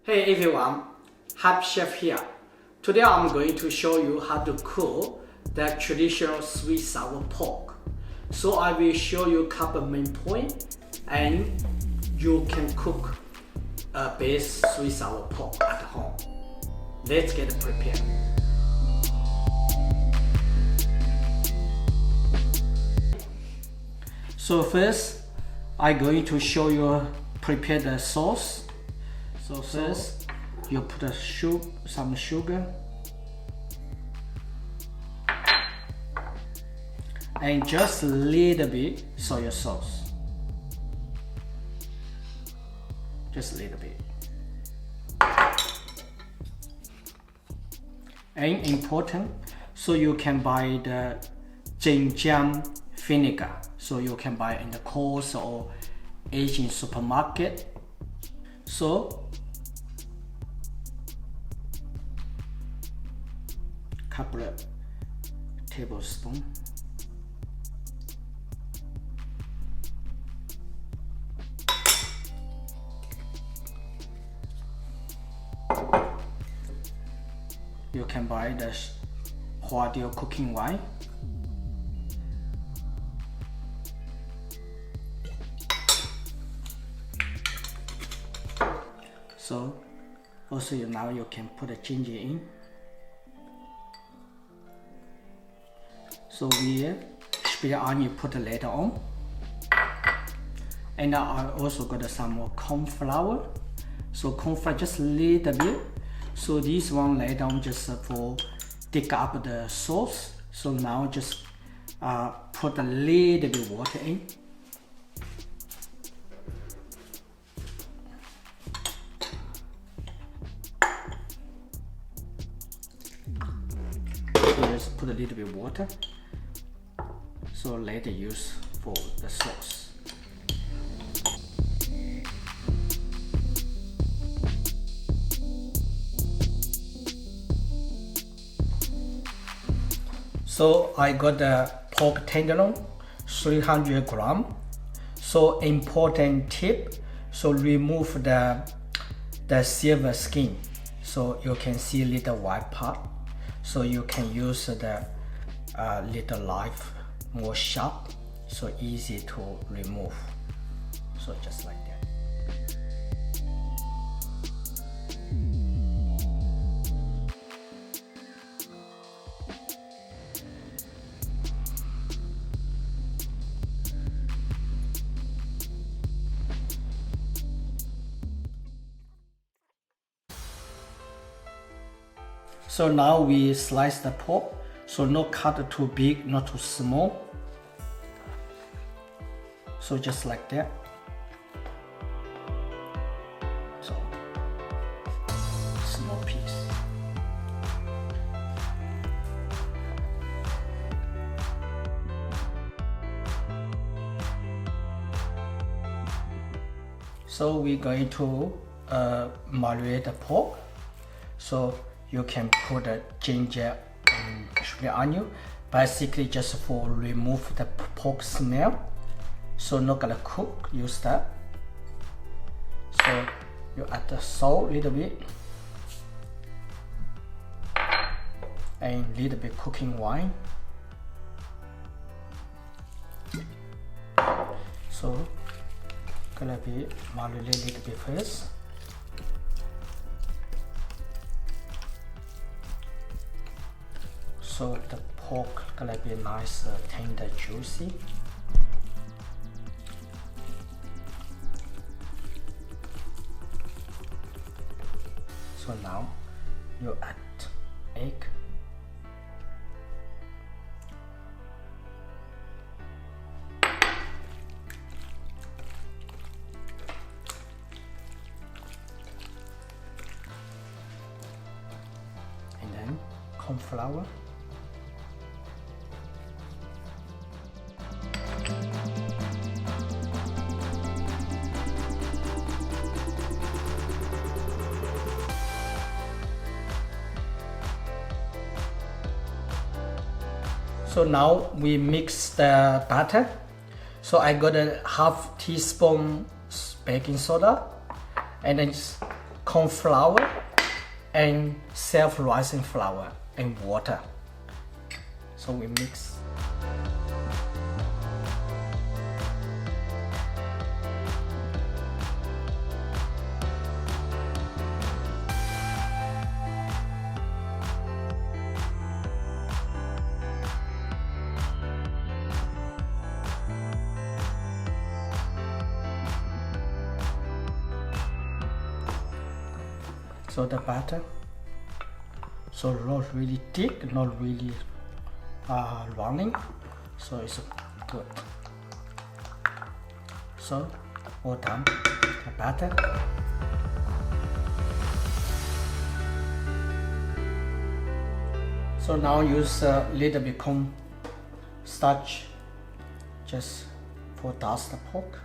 Hey everyone, Happy Chef here. Today I'm going to show you how to cook the traditional sweet sour pork. So I will show you a couple main points and you can cook a best sweet sour pork at home. Let's get prepared. So first, I'm going to show you prepare the sauce. So first, you put some sugar and just a little bit soy sauce. Just a little bit. And important, so you can buy the Zhenjiang vinegar. So you can buy in the Coles or Asian supermarket. So couple of tablespoons. You can buy the Huadiao cooking wine. So also now you can put the ginger in. So we split onion put later on. And now I also got some more corn flour. So corn flour just a little bit. So this one later on just for dig up the sauce. So now just put a little bit water in. So just put a little bit water. So later use for the sauce. So I got the pork tenderloin, 300 gram. So important tip, so remove the silver skin. So you can see little white part. So you can use the little knife, more sharp, so easy to remove. So just like that. So now we slice the pork, so not cut too big, not too small. So just like that. So small piece. So we're going to marinate the pork. So you can put a ginger and split onion, basically just for remove the pork smell. So not gonna cook, use that. So you add the salt a little bit and little bit cooking wine. So gonna be marinate a little bit first. So the pork gonna be nice, tender, juicy. So now you add egg. And then corn flour. So now we mix the batter. So I got a half teaspoon baking soda and then corn flour and self-rising flour and water. So we mix. So the batter, so not really thick, not really running, so it's good. So all done, the batter. So now use a little bit corn starch just for dust the pork.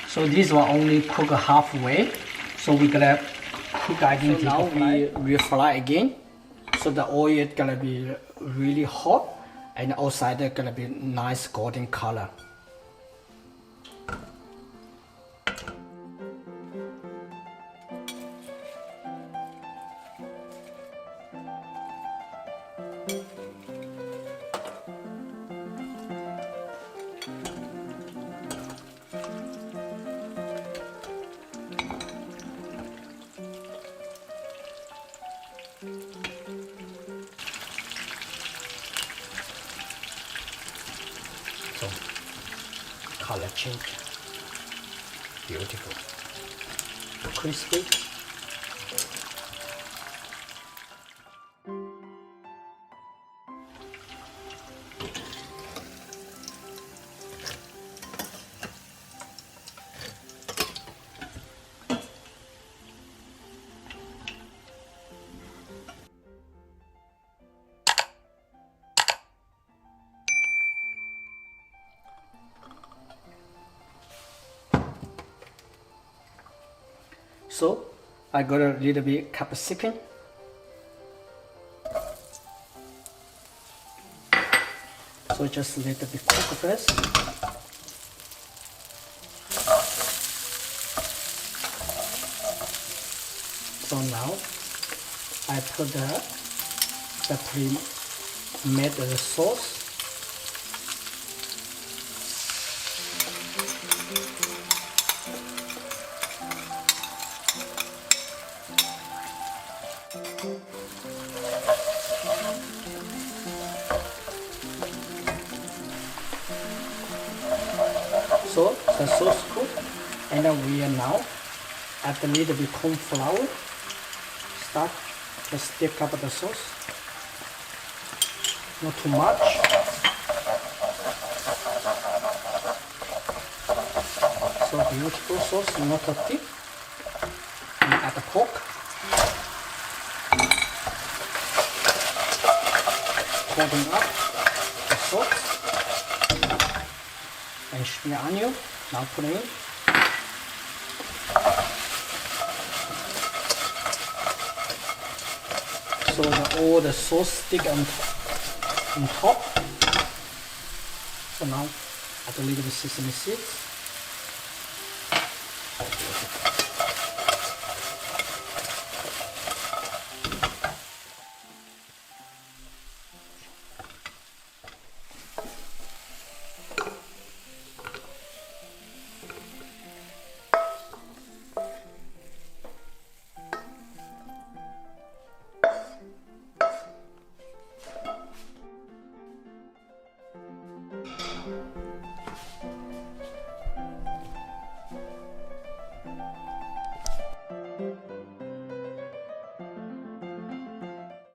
So this one only cook halfway. So we're gonna cook again. So now we refry again. So the oil is gonna be really hot and outside it's gonna be nice golden color. So color change, beautiful, crispy. So I got a little bit capsicum. So just a little bit cook first. So now I put the pre-made sauce. So the sauce cooked, and then we are now add a little bit corn flour. Start to stick up the sauce. Not too much. So beautiful sauce, not too thick. And add the pork. Coating up the sauce. And spring onion, now put in. So all the sauce stick on top. So now add a little bit sesame seeds.